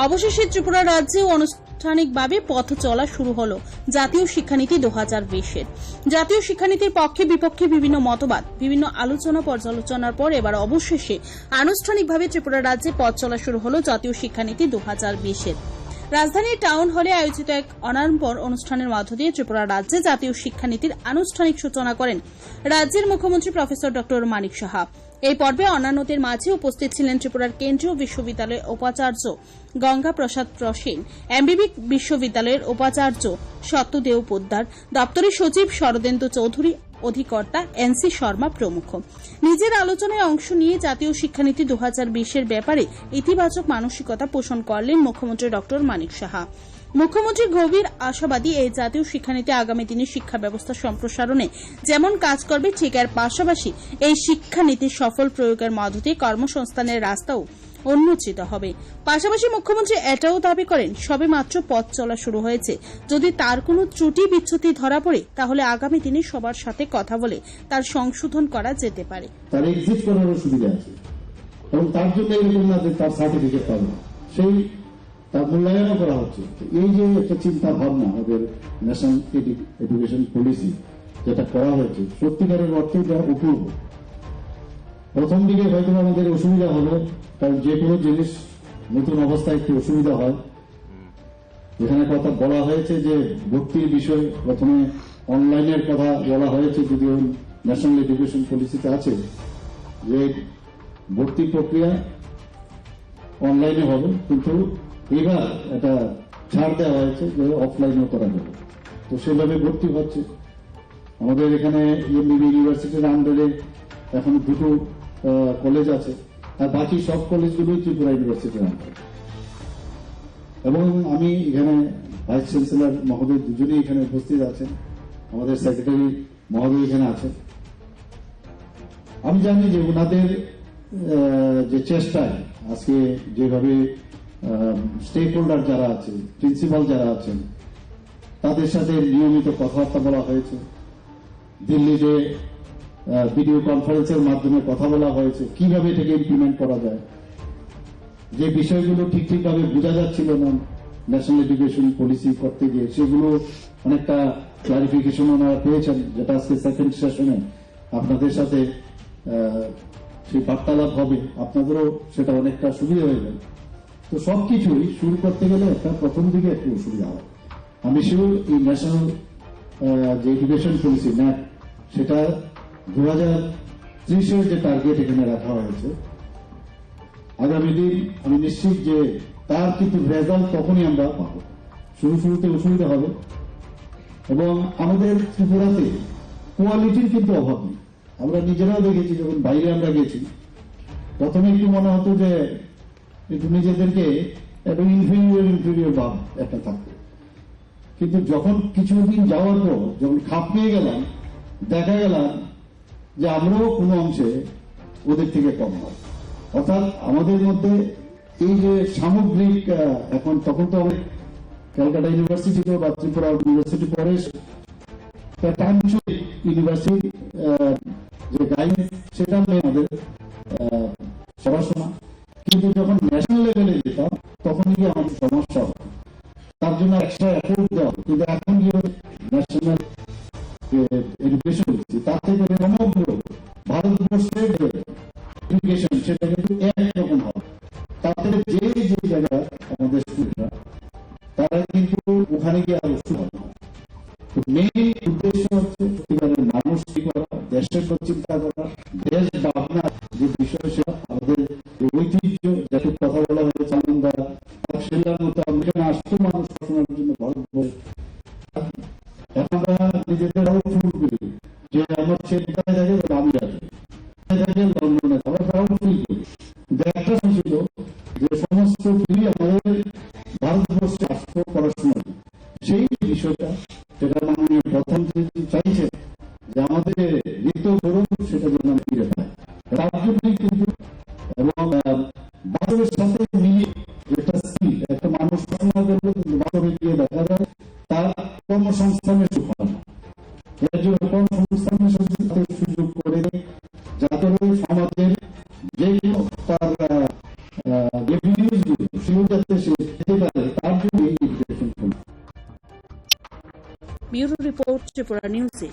অবশেষে ত্রিপুরা রাজ্যেও আনুষ্ঠানিকভাবে পথ চলা শুরু হলো জাতীয় শিক্ষানীতি 2020-এর। জাতীয় শিক্ষানীতির পক্ষে বিপক্ষে বিভিন্ন মতবাদ, বিভিন্ন আলোচনা পর্যালোচনার পর এবার অবশেষে আনুষ্ঠানিকভাবে ত্রিপুরা রাজ্যে পথ চলা শুরু হলো জাতীয় শিক্ষানীতি 2020-এর। রাজধানীর টাউন হলে আয়োজিত এক অনাড়ম্বর অনুষ্ঠানের মধ্য দিয়ে ত্রিপুরা রাজ্যে জাতীয় শিক্ষানীতির আনুষ্ঠানিক সূচনা করেন রাজ্যের মুখ্যমন্ত্রী প্রফেসর ডক্টর মানিক সাহা। এই পর্বে অন্যান্যদের মাঝে উপস্থিত ছিলেন ত্রিপুরার কেন্দ্রীয় বিশ্ববিদ্যালয়ের উপাচার্য গঙ্গা প্রসাদ প্রসেন, এমবিবি বিশ্ববিদ্যালয়ের উপাচার্য সত্যদেও পোদ্দার, দপ্তরের সচিব শরদেন্দু চৌধুরী, অধিকর্তা এনসি শর্মা প্রমুখ। নিজের আলোচনায় অংশ নিয়ে জাতীয় শিক্ষানীতি 2020-এর ব্যাপারে ইতিবাচক মানসিকতা পোষণ করলেন মুখ্যমন্ত্রী ডক্টর মানিক সাহা। মুখ্যমন্ত্রী গভীর আশাবাদী এই জাতীয় শিক্ষানীতি আগামী দিনে শিক্ষা ব্যবস্থা সম্প্রসারণে যেমন কাজ করবে, ঠিক এর পাশাপাশি এই শিক্ষানীতির সফল প্রয়োগের মধ্য দিয়ে কর্মসংস্থানের রাস্তাও উন্মোচিত হবে। পাশাপাশি মুখ্যমন্ত্রী এটাও দাবি করেন, সবে মাত্র পথ চলা শুরু হয়েছে, যদি তার কোনো ত্রুটি বিচ্যুতি ধরা পড়ে তাহলে আগামী দিনে সবার সাথে কথা বলে তার সংশোধন করা যেতে পারে। তার এক্সিট করার সুবিধা আছে এবং তার জন্য এরকম না যে তার সার্টিফিকেট পাবে, সেই তার মূল্যায়নও করা হচ্ছে। এই যে একটা চিন্তা ভাবনা আমাদের ন্যাশনাল এডুকেশন পলিসি যেটা করা হয়েছে, সত্যিকারের অর্থে যা অপূর্ব। প্রথম দিকে হয়তো আমাদের অসুবিধা হলো, কারণ যে কোনো জিনিস নতুন অবস্থায় একটু অসুবিধা হয়। এখানে কথা বলা হয়েছে যে ভর্তির বিষয়, প্রথমে অনলাইনের কথা বলা হয়েছে, যদিও ন্যাশনাল এডুকেশন পলিসিতে আছে যে ভর্তি প্রক্রিয়া অনলাইনে হবে, কিন্তু এবার এটা ছাড় দেওয়া হয়েছে যে অফলাইনেও করা যাবে। তো সেভাবে ভর্তি হচ্ছে। আমাদের এখানে এমবিবি ইউনিভার্সিটির আন্ডারে এখন দুটো কলেজ আছে, আর বাকি সব কলেজগুলোই ত্রিপুরা ইউনিভার্সিটির আন্ডারে। এবং আমি এখানে ভাইস চ্যান্সেলর মহোদয় দুজনেই এখানে উপস্থিত আছেন, আমাদের সেক্রেটারি মহোদয় এখানে আছেন। আমি জানি যে ওনাদের যে চেষ্টায় আজকে যেভাবে স্টেক হোল্ডার যারা আছে, প্রিন্সিপাল যারা আছেন, তাদের সাথে নিয়মিত কথাবার্তা বলা হয়েছে। দিল্লিতে ভিডিও কনফারেন্সের মাধ্যমে কথা বলা হয়েছে কিভাবে এটাকে ইমপ্লিমেন্ট করা যায়। যে বিষয়গুলো ঠিকভাবে বোঝা যাচ্ছিল না ন্যাশনাল এডুকেশন পলিসি করতে গিয়ে, সেগুলো অনেকটা ক্লারিফিকেশন ওনারা পেয়েছেন, যেটা আজকে সেকেন্ড সেশনে আপনাদের সাথে সেই বার্তালাপ হবে, আপনাদেরও সেটা অনেকটা সুবিধা হয়ে যাবে। তো সবকিছুই শুরু করতে গেলে একটা প্রথম দিকে একটু অসুবিধা হয়। আমি শিওর এই ন্যাশনাল যে এডুকেশন পলিসি ন্যাক, সেটা 2030-এর যে টার্গেট এখানে রাখা হয়েছে, আগামী দিন আমি নিশ্চিত যে তার কিন্তু রেজাল্ট তখনই আমরা পাবো। শুরুতে অসুবিধা হবে, এবং আমাদের ত্রিপুরাতে কোয়ালিটির কিন্তু অভাব নেই। আমরা নিজেরাও দেখেছি, যখন বাইরে আমরা গেছি, প্রথমে একটু মনে হতো যে একটু নিজেদেরকে একটু ইনফিরিয়র ভাব একটা থাকতো, কিন্তু যখন কিছুদিন যাওয়ার পর যখন খাপ পেয়ে গেলাম, দেখা গেলাম যে আমরাও কোনো অংশে ওদের থেকে কম হয়। অর্থাৎ আমাদের মধ্যে এই যে সামগ্রিক এখন, তখন তো আমাদের ক্যালকাটা ইউনিভার্সিটিতে বা ত্রিপুরা ইউনিভার্সিটি পরে ইউনিভার্সিটি যে গাইড, সেটা আমাদের পড়াশোনা। কিন্তু যখন ন্যাশনাল লেভেলে যেতাম তখন গিয়ে আমাদের সমস্যা হতো, তার জন্য এক্সট্রা এফোর্ট দেওয়া। কিন্তু এখন গিয়ে ন্যাশনাল এডুকেশন তার থেকে সমগ্র ভারতবর্ষের এডুকেশন সেটা কিন্তু একরকম হবে। তাতে যে যে জায়গায় আমাদের স্টুডেন্টরা, তারা কিন্তু ওখানে গিয়ে আর অসুখ হবে না। তো মেইন উদ্দেশ্য হচ্ছে সত্যিকারের মানুষ কি করা, দেশের চিন্তা করা, দেশ ভাবনা যে বিষয়, সেটা আমাদের ঐতিহ্য, যাতে কথা বলা হয়েছে আনন্দা সেটার মতো আমরা এখানে আসতো মানুষ পড়াশোনার জন্য ভারতবর্ষ। এখন আমরা নিজেদের ফিল করি যে আমার ছেলে কোথায় থাকে, আমি আসবো, লন্ডনে আমরা প্রাউড ফিল করি। একটা ছিল যে সমস্ত ফিরি আমাদের ভারতবর্ষে আসতো পড়াশোনা, সেই বিষয়টা সেটা মাননীয় প্রধানমন্ত্রী চাইছে যে আমাদের ঋতু গৌরব সেটা যেন আমি ফিরে পাই। রাজ্যটি কিন্তু এবং বাস্তবের সাথে মিলিয়ে একটা স্কিল, একটা মানুষ পড়াশোনা করবে, কিন্তু বাস্তবে গিয়ে দেখা যায় তার কর্মসংস্থানের সুফল না। এর জন্য কর্মসংস্থানের সুযোগ করে দেয়, যাতে সমাজের যে তার রেভিনিউজ গুলো সেগুলো যাতে সে ব্যুরো রিপোর্ট ত্রিপুরা নিউজে।